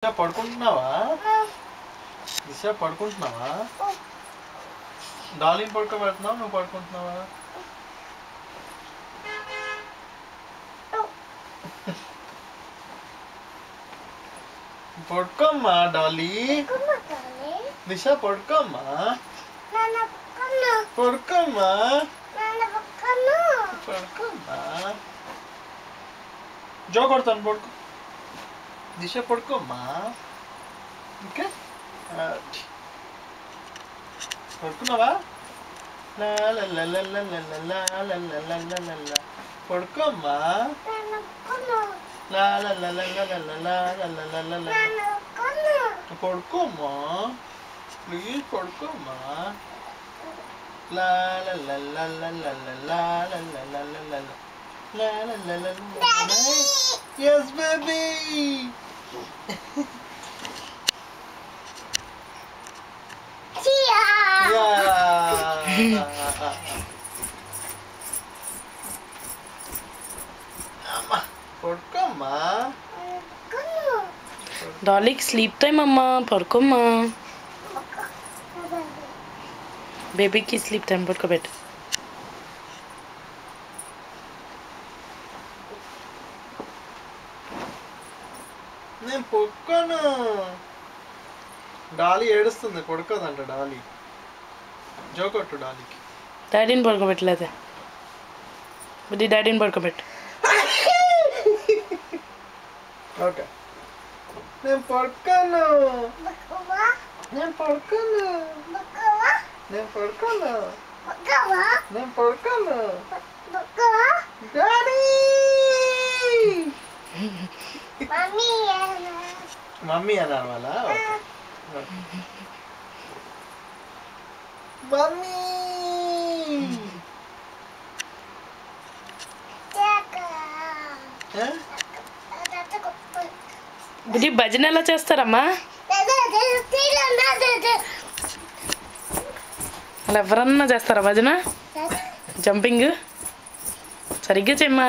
పడుకుంటున్నావా? దిశ పడుకుంటున్నావా? డాలిని పడుకోబెడుతున్నావా? నువ్వు పడుకుంటున్నావా? పడుకోమ్మా డాలీ. దిశ పడుకోమ్మా. పడుకోమ్మా. పడుకోమ్మా. జో కొడతాను, పడుకో. దిశ పడుకోమ్మా. ఓకే, పడుకున్నావా? పడుకోమ్మా. పడుకోమ్మా, ప్లీజ్ పడుకోమ్మా. Yes, baby. పడుకోమ్మా. డాలీకి స్లీప్ టైం అమ్మా, పడుకోమ్మా. బేబీకి స్లీప్ టైం, పడుకోబెట్టు. నేను పడుకోను. డాలీ ఏడుస్తుంది, పడుకోదంట డాలీ. జోకొట్టు డాలీకి. డాడీని పడుకోబెట్టలేదే, బుద్ధి డాడీని పడుకోబెట్టు. ఓకే, నేను పడుకోను. నేను పడుకోను. నేను పడుకోను. నేను పడుకోను. డాడీ. మమ్మీ అన్నారు వాళ్ళ. మమ్మీ. బుద్ధి భజన ఎలా చేస్తారమ్మా? అలా ఎవరన్నా చేస్తారా భజన? జంపింగ్ సరిగ్గా చెమ్మా.